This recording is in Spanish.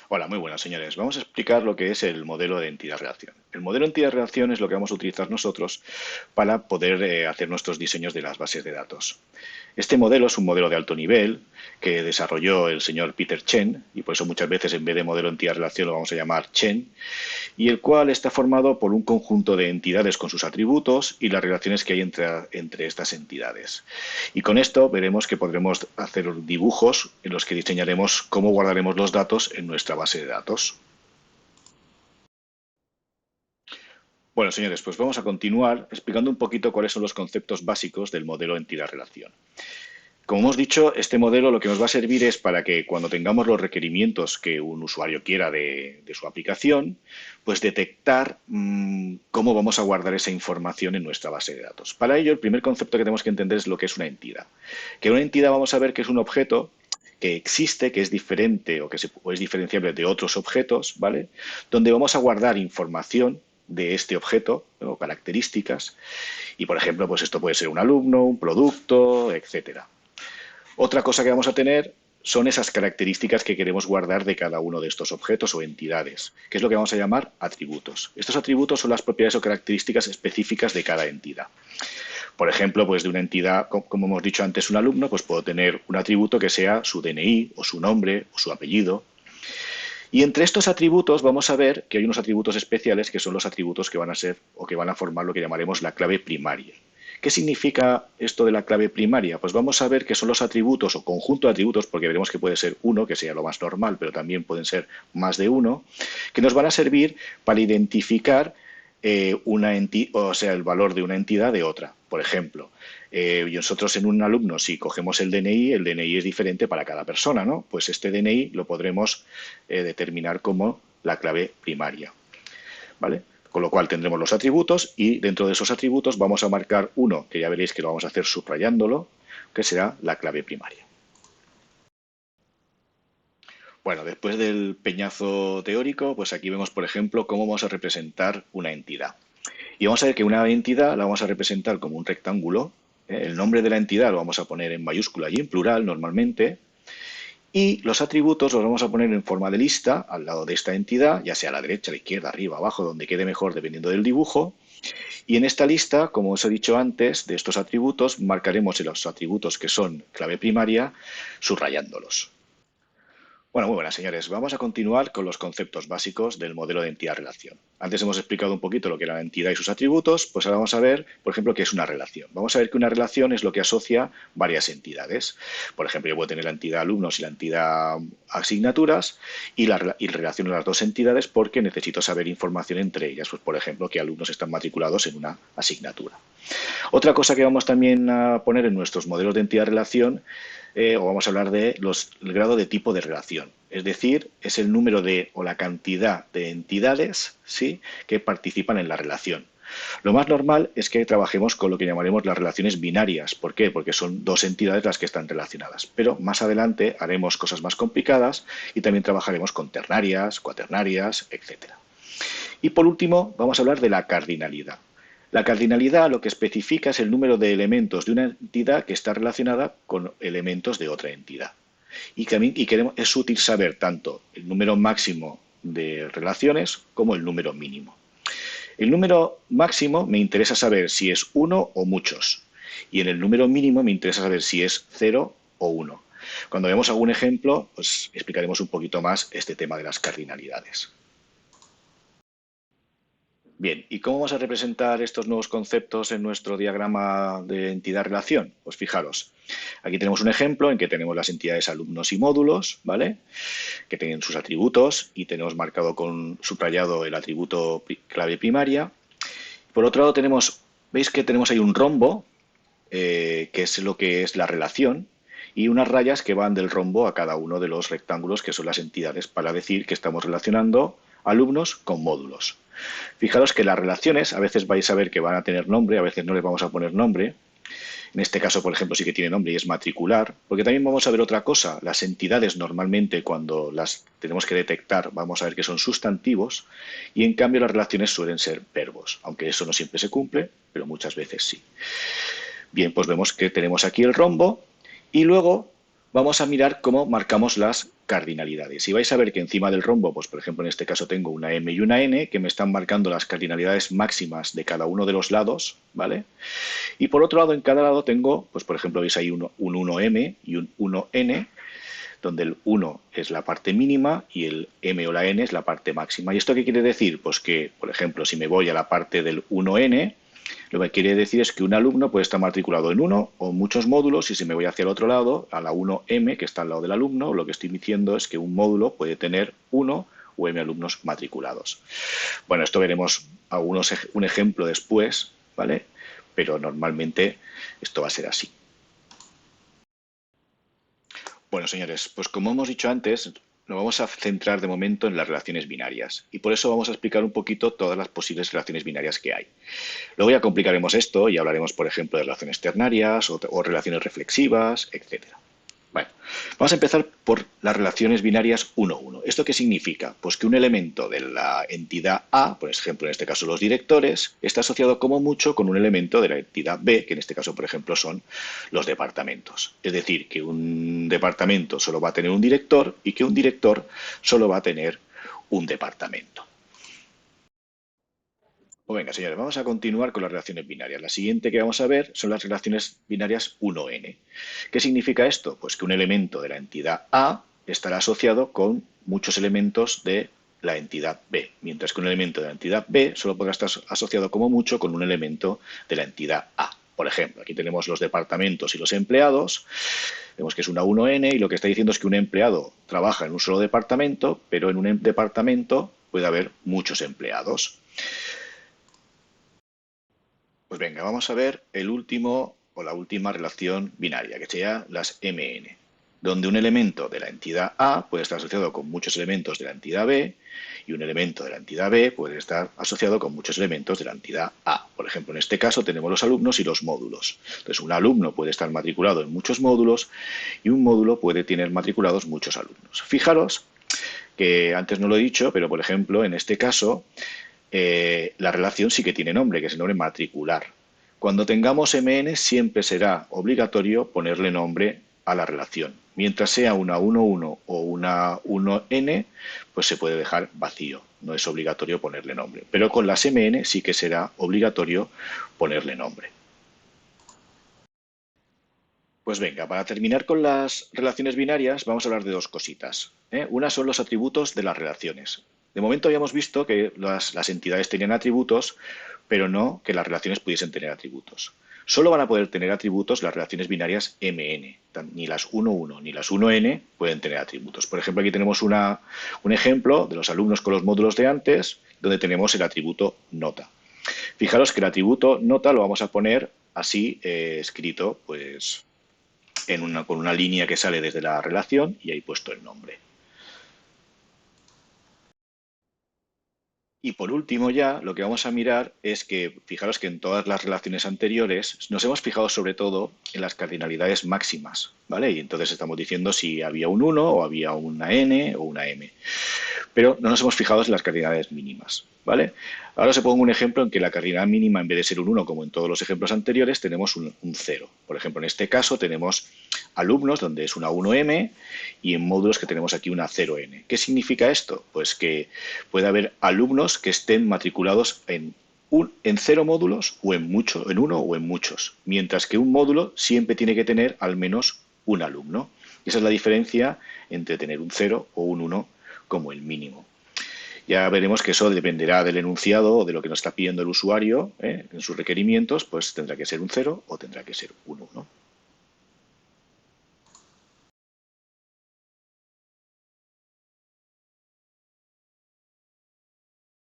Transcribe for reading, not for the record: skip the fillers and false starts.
Hola, muy buenas señores. Vamos a explicar lo que es el modelo de entidad-relación. El modelo de entidad-relación es lo que vamos a utilizar nosotros para poder hacer nuestros diseños de las bases de datos. Este modelo es un modelo de alto nivel que desarrolló el señor Peter Chen, y por eso muchas veces en vez de modelo de entidad-relación lo vamos a llamar Chen, y el cual está formado por un conjunto de entidades con sus atributos y las relaciones que hay entre estas entidades. Y con esto veremos que podremos hacer dibujos en los que diseñaremos cómo guardaremos los datos en nuestra base de datos. Bueno, señores, pues vamos a continuar explicando un poquito cuáles son los conceptos básicos del modelo entidad-relación. Como hemos dicho, este modelo lo que nos va a servir es para que cuando tengamos los requerimientos que un usuario quiera de su aplicación, pues detectar cómo vamos a guardar esa información en nuestra base de datos. Para ello, el primer concepto que tenemos que entender es lo que es una entidad. Que una entidad vamos a ver que es un objeto que existe, que es diferente o es diferenciable de otros objetos, ¿vale? Donde vamos a guardar información de este objeto o características y, por ejemplo, pues esto puede ser un alumno, un producto, etcétera. Otra cosa que vamos a tener son esas características que queremos guardar de cada uno de estos objetos o entidades, que es lo que vamos a llamar atributos. Estos atributos son las propiedades o características específicas de cada entidad. Por ejemplo, pues de una entidad, como hemos dicho antes, un alumno, pues puedo tener un atributo que sea su DNI o su nombre o su apellido. Y entre estos atributos vamos a ver que hay unos atributos especiales que son los atributos que van a ser o que van a formar lo que llamaremos la clave primaria. ¿Qué significa esto de la clave primaria? Pues vamos a ver que son los atributos o conjunto de atributos, porque veremos que puede ser uno, que sea lo más normal, pero también pueden ser más de uno, que nos van a servir para identificar el valor de una entidad de otra. Por ejemplo, y nosotros en un alumno, si cogemos el DNI es diferente para cada persona, ¿no? Pues este DNI lo podremos determinar como la clave primaria, ¿vale? Con lo cual tendremos los atributos y dentro de esos atributos vamos a marcar uno, que ya veréis que lo vamos a hacer subrayándolo, que será la clave primaria. Bueno, después del peñazo teórico, pues aquí vemos, por ejemplo, cómo vamos a representar una entidad. Y vamos a ver que una entidad la vamos a representar como un rectángulo. El nombre de la entidad lo vamos a poner en mayúscula y en plural normalmente. Y los atributos los vamos a poner en forma de lista al lado de esta entidad, ya sea a la derecha, a la izquierda, arriba, abajo, donde quede mejor dependiendo del dibujo. Y en esta lista, como os he dicho antes, de estos atributos, marcaremos los atributos que son clave primaria, subrayándolos. Bueno, muy buenas, señores. Vamos a continuar con los conceptos básicos del modelo de entidad-relación. Antes hemos explicado un poquito lo que era la entidad y sus atributos, pues ahora vamos a ver, por ejemplo, qué es una relación. Vamos a ver que una relación es lo que asocia varias entidades. Por ejemplo, yo puedo tener la entidad alumnos y la entidad asignaturas y relaciono las dos entidades porque necesito saber información entre ellas. Pues, por ejemplo, qué alumnos están matriculados en una asignatura. Otra cosa que vamos también a poner en nuestros modelos de entidad-relación o vamos a hablar de el grado de tipo de relación. Es decir, es el número de o la cantidad de entidades, ¿sí?, que participan en la relación. Lo más normal es que trabajemos con lo que llamaremos las relaciones binarias. ¿Por qué? Porque son dos entidades las que están relacionadas. Pero más adelante haremos cosas más complicadas y también trabajaremos con ternarias, cuaternarias, etcétera. Y por último, vamos a hablar de la cardinalidad. La cardinalidad lo que especifica es el número de elementos de una entidad que está relacionada con elementos de otra entidad. Es útil saber tanto el número máximo de relaciones como el número mínimo. El número máximo me interesa saber si es uno o muchos. Y en el número mínimo me interesa saber si es cero o uno. Cuando veamos algún ejemplo, pues explicaremos un poquito más este tema de las cardinalidades. Bien, ¿y cómo vamos a representar estos nuevos conceptos en nuestro diagrama de entidad-relación? Pues fijaros, aquí tenemos un ejemplo en que tenemos las entidades alumnos y módulos, ¿vale?, que tienen sus atributos y tenemos marcado con subrayado el atributo clave primaria. Por otro lado veis que tenemos ahí un rombo, que es lo que es la relación, y unas rayas que van del rombo a cada uno de los rectángulos que son las entidades para decir que estamos relacionando alumnos con módulos. Fijaros que las relaciones a veces vais a ver que van a tener nombre, a veces no les vamos a poner nombre. En este caso, por ejemplo, sí que tiene nombre y es matricular, porque también vamos a ver otra cosa. Las entidades normalmente cuando las tenemos que detectar vamos a ver que son sustantivos y en cambio las relaciones suelen ser verbos, aunque eso no siempre se cumple, pero muchas veces sí. Bien, pues vemos que tenemos aquí el rombo y luego vamos a mirar cómo marcamos las cardinalidades. Y vais a ver que encima del rombo, pues por ejemplo en este caso tengo una M y una N que me están marcando las cardinalidades máximas de cada uno de los lados, ¿vale? Y por otro lado, en cada lado tengo, pues por ejemplo veis ahí un 1M y un 1N, donde el 1 es la parte mínima y el M o la N es la parte máxima. ¿Y esto qué quiere decir? Pues que, por ejemplo, si me voy a la parte del 1N, lo que quiere decir es que un alumno puede estar matriculado en uno o muchos módulos, y si me voy hacia el otro lado, a la 1M, que está al lado del alumno, lo que estoy diciendo es que un módulo puede tener uno o M alumnos matriculados. Bueno, esto veremos un ejemplo después, ¿vale? Pero normalmente esto va a ser así. Bueno, señores, pues como hemos dicho antes, nos vamos a centrar de momento en las relaciones binarias y por eso vamos a explicar un poquito todas las posibles relaciones binarias que hay. Luego ya complicaremos esto y hablaremos, por ejemplo, de relaciones ternarias o relaciones reflexivas, etcétera. Bueno, vamos a empezar por las relaciones binarias 1-1. ¿Esto qué significa? Pues que un elemento de la entidad A, por ejemplo, en este caso los directores, está asociado como mucho con un elemento de la entidad B, que en este caso, por ejemplo, son los departamentos. Es decir, que un departamento solo va a tener un director y que un director solo va a tener un departamento. Pues venga, señores, vamos a continuar con las relaciones binarias. La siguiente que vamos a ver son las relaciones binarias 1N. ¿Qué significa esto? Pues que un elemento de la entidad A estará asociado con muchos elementos de la entidad B, mientras que un elemento de la entidad B solo podrá estar asociado como mucho con un elemento de la entidad A. Por ejemplo, aquí tenemos los departamentos y los empleados. Vemos que es una 1N y lo que está diciendo es que un empleado trabaja en un solo departamento, pero en un departamento puede haber muchos empleados. Pues venga, vamos a ver el último o la última relación binaria, que sería las MN, donde un elemento de la entidad A puede estar asociado con muchos elementos de la entidad B y un elemento de la entidad B puede estar asociado con muchos elementos de la entidad A. Por ejemplo, en este caso tenemos los alumnos y los módulos. Entonces, un alumno puede estar matriculado en muchos módulos y un módulo puede tener matriculados muchos alumnos. Fijaros que antes no lo he dicho, pero por ejemplo, en este caso, la relación sí que tiene nombre, que es el nombre matricular. Cuando tengamos MN siempre será obligatorio ponerle nombre a la relación. Mientras sea una 1-1 o una 1N, pues se puede dejar vacío. No es obligatorio ponerle nombre. Pero con las MN sí que será obligatorio ponerle nombre. Pues venga, para terminar con las relaciones binarias, vamos a hablar de dos cositas, ¿eh? Una son los atributos de las relaciones. De momento habíamos visto que las entidades tenían atributos, pero no que las relaciones pudiesen tener atributos. Solo van a poder tener atributos las relaciones binarias MN. Ni las 1-1 ni las 1N pueden tener atributos. Por ejemplo, aquí tenemos un ejemplo de los alumnos con los módulos de antes, donde tenemos el atributo nota. Fijaros que el atributo nota lo vamos a poner así, escrito, pues con una línea que sale desde la relación y ahí puesto el nombre. Y por último ya, lo que vamos a mirar es que, fijaros que en todas las relaciones anteriores nos hemos fijado sobre todo en las cardinalidades máximas, ¿vale? Y entonces estamos diciendo si había un 1 o había una N o una M. Pero no nos hemos fijado en las cardinalidades mínimas, ¿vale? Ahora os pongo un ejemplo en que la cardinalidad mínima, en vez de ser un 1 como en todos los ejemplos anteriores, tenemos un 0. Por ejemplo, en este caso tenemos alumnos donde es una 1M y en módulos que tenemos aquí una 0N. ¿Qué significa esto? Pues que puede haber alumnos que estén matriculados en 0 módulos o en uno o en muchos, mientras que un módulo siempre tiene que tener al menos un alumno. Y esa es la diferencia entre tener un 0 o un 1 como el mínimo. Ya veremos que eso dependerá del enunciado o de lo que nos está pidiendo el usuario en sus requerimientos, pues tendrá que ser un 0 o tendrá que ser un 1.